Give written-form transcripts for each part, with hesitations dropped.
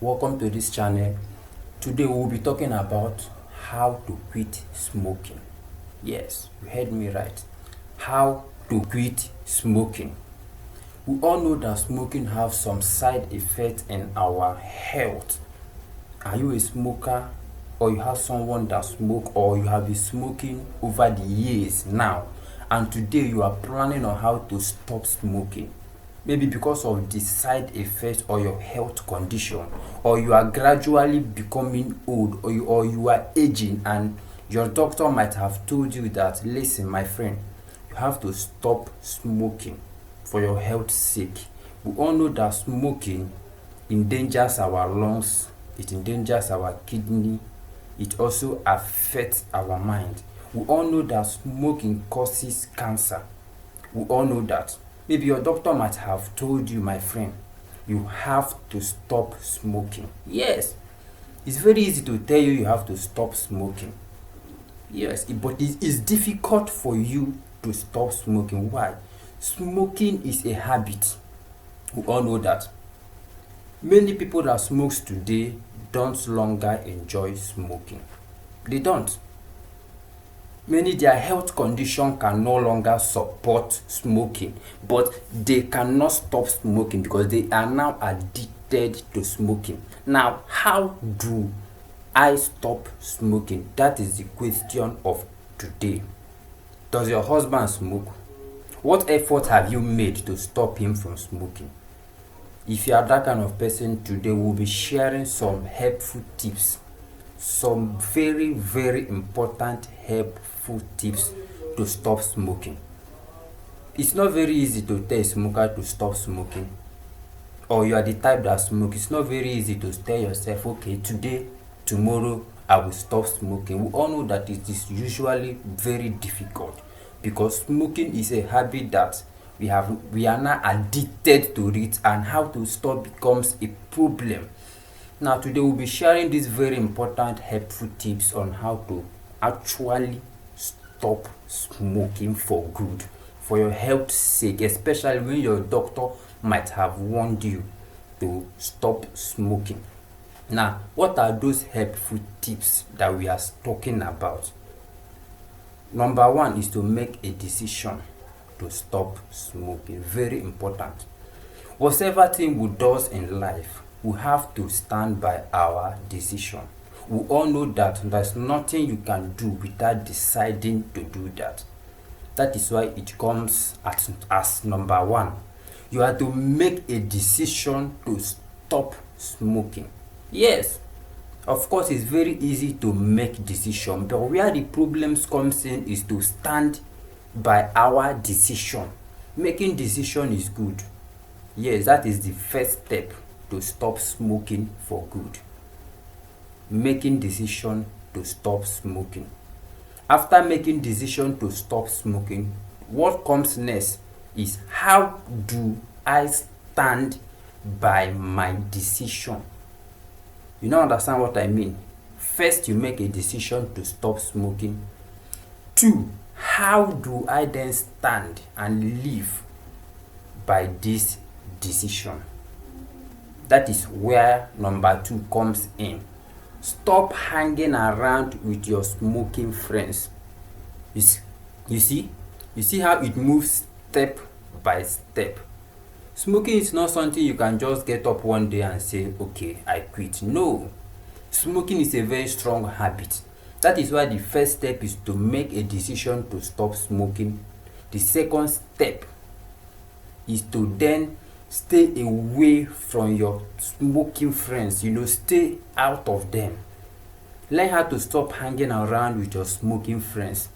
Welcome to this channel. Today we will be talking about how to quit smoking. Yes, you heard me right. How to quit smoking. We all know that smoking has some side effects in our health. Are you a smoker, or you have someone that smoke, or you have been smoking over the years now, and today you are planning on how to stop smoking? Maybe because of the side effects or your health condition, or you are gradually becoming old, or you are aging, and your doctor might have told you that, listen my friend, you have to stop smoking for your health sake. We all know that smoking endangers our lungs, it endangers our kidney, it also affects our mind. We all know that smoking causes cancer. We all know that. Maybe your doctor might have told you, my friend, you have to stop smoking. Yes, it's very easy to tell you have to stop smoking. Yes, but it is difficult for you to stop smoking. Why? Smoking is a habit. We all know that. Many people that smokes today don't longer enjoy smoking. They don't. Many their health condition can no longer support smoking, but they cannot stop smoking because they are now addicted to smoking. Now, how do I stop smoking? That is the question of today. Does your husband smoke? What effort have you made to stop him from smoking? If you are that kind of person, today we'll be sharing some helpful tips, some very, very important helpful tips to stop smoking. It's not very easy to tell a smoker to stop smoking, or you are the type that smoke. It's not very easy to tell yourself, okay, today, tomorrow, I will stop smoking. We all know that it is usually very difficult because smoking is a habit that we are now addicted to it, and how to stop becomes a problem. Now today we'll be sharing these very important helpful tips on how to actually stop smoking for good, for your health's sake, especially when your doctor might have warned you to stop smoking. Now, what are those helpful tips that we are talking about? Number one is to make a decision to stop smoking. Very important. Whatever thing we do in life, we have to stand by our decision. We all know that there's nothing you can do without deciding to do that. That is why it comes as number one. You have to make a decision to stop smoking. Yes, of course, it's very easy to make decision, but where the problems comes in is to stand by our decision. Making decision is good. Yes, that is the first step to stop smoking for good. Making decision to stop smoking. After making decision to stop smoking, what comes next is, how do I stand by my decision? You now understand what I mean? First, you make a decision to stop smoking. 2, how do I then stand and live by this decision? That is where number 2 comes in. Stop hanging around with your smoking friends. You see how it moves step by step. Smoking is not something you can just get up one day and say, okay, I quit. No. Smoking is a very strong habit. That is why the first step is to make a decision to stop smoking. The second step is to then stay away from your smoking friends. Stay out of them. Learn how to stop hanging around with your smoking friends.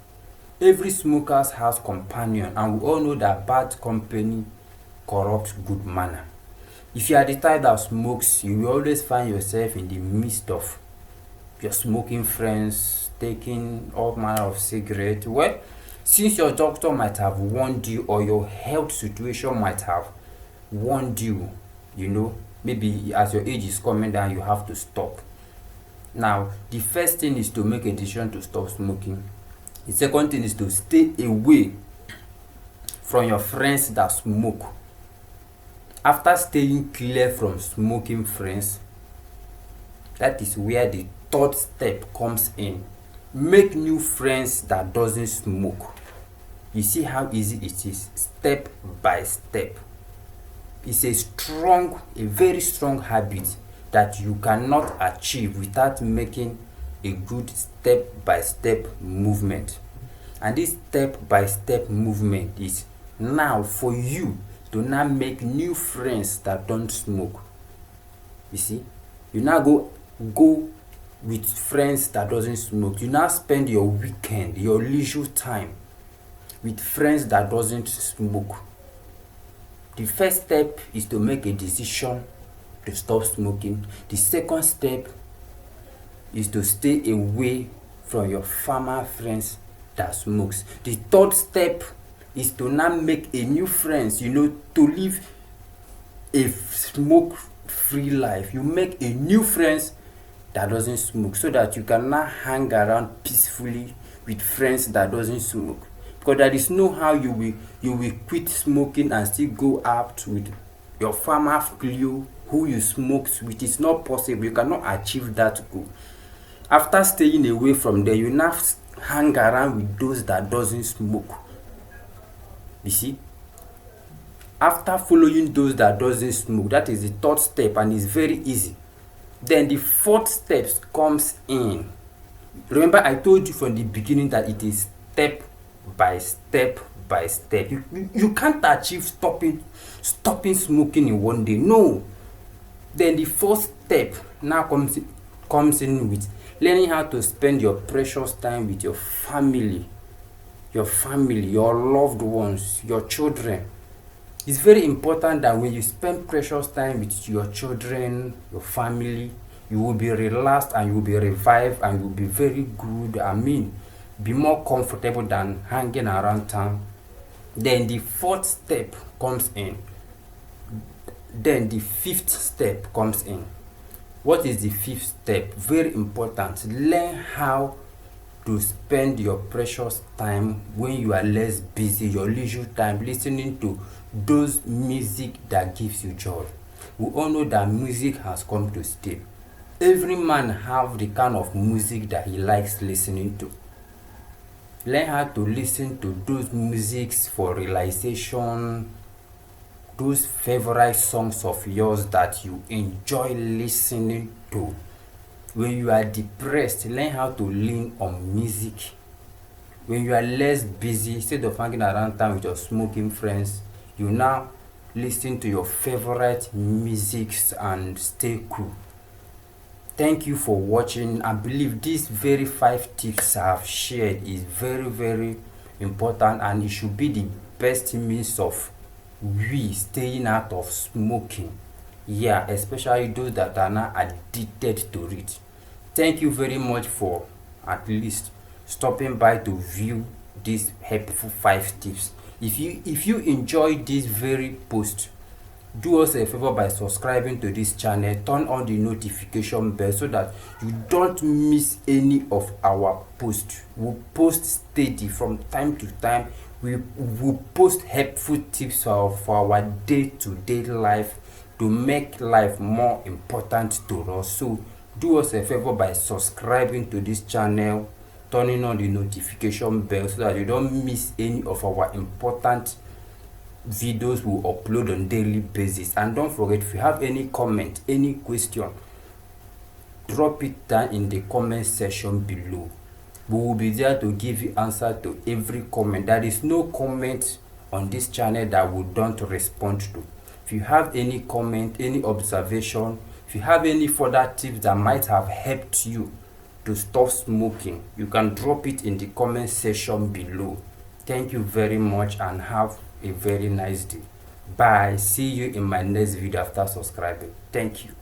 Every smoker has companion, and we all know that bad company corrupts good manner. If you are the type that smokes, you will always find yourself in the midst of your smoking friends, taking all manner of cigarettes. Well, since your doctor might have warned you, or your health situation might have warned you, maybe as your age is coming down, you have to stop. Now, the first thing is to make a decision to stop smoking. The second thing is to stay away from your friends that smoke. After staying clear from smoking friends, That is where the third step comes in. Make new friends that doesn't smoke. You see how easy it is, step by step. It's a very strong habit that you cannot achieve without making a good step-by-step movement. And this step-by-step movement is now for you to now make new friends that don't smoke. You see, you now go with friends that doesn't smoke. You now spend your weekend, your leisure time with friends that doesn't smoke. The first step is to make a decision to stop smoking. The second step is to stay away from your farmer friends that smokes. The third step is to now make a new friends, to live a smoke-free life. You make a new friends that doesn't smoke so that you can now hang around peacefully with friends that doesn't smoke. Because there is no how you will quit smoking and still go out with your farmer Clio who you smoked with. It's not possible. You cannot achieve that goal. After staying away from there, you now hang around with those that doesn't smoke. You see? After following those that doesn't smoke, that is the third step, and it's very easy. Then the fourth step comes in. Remember, I told you from the beginning that it is step by step by step. You can't achieve stopping smoking in one day. No. Then the fourth step now comes in with learning how to spend your precious time with your family, your loved ones, your children. It's very important that when you spend precious time with your children, your family, you will be relaxed and you will be revived and you will be very good. Be more comfortable than hanging around town. Then the fourth step comes in. Then the fifth step comes in. What is the fifth step? Very important. Learn how to spend your precious time when you are less busy, your leisure time, listening to those music that gives you joy. We all know that music has come to stay. Every man have the kind of music that he likes listening to. Learn how to listen to those musics for realization, those favorite songs of yours that you enjoy listening to. When you are depressed, learn how to lean on music. When you are less busy, instead of hanging around town with your smoking friends, you now listen to your favorite musics and stay cool. Thank you for watching. I believe these very 5 tips I have shared is very, very important, and it should be the best means of we staying out of smoking. Yeah, especially those that are now addicted to it. Thank you very much for at least stopping by to view these helpful 5 tips. If you enjoyed this very post, do us a favor by subscribing to this channel, turn on the notification bell so that you don't miss any of our posts. We post steady from time to time. We will post helpful tips for our day-to-day life to make life more important to us. So do us a favor by subscribing to this channel, turning on the notification bell so that you don't miss any of our important videos we upload on daily basis. And don't forget, if you have any comment, any question, drop it down in the comment section below. We will be there to give you answer to every comment. There is no comment on this channel that we don't respond to. If you have any comment, any observation, if you have any further tips that might have helped you to stop smoking, you can drop it in the comment section below. Thank you very much and have a very nice day. Bye. See you in my next video after subscribing. Thank you.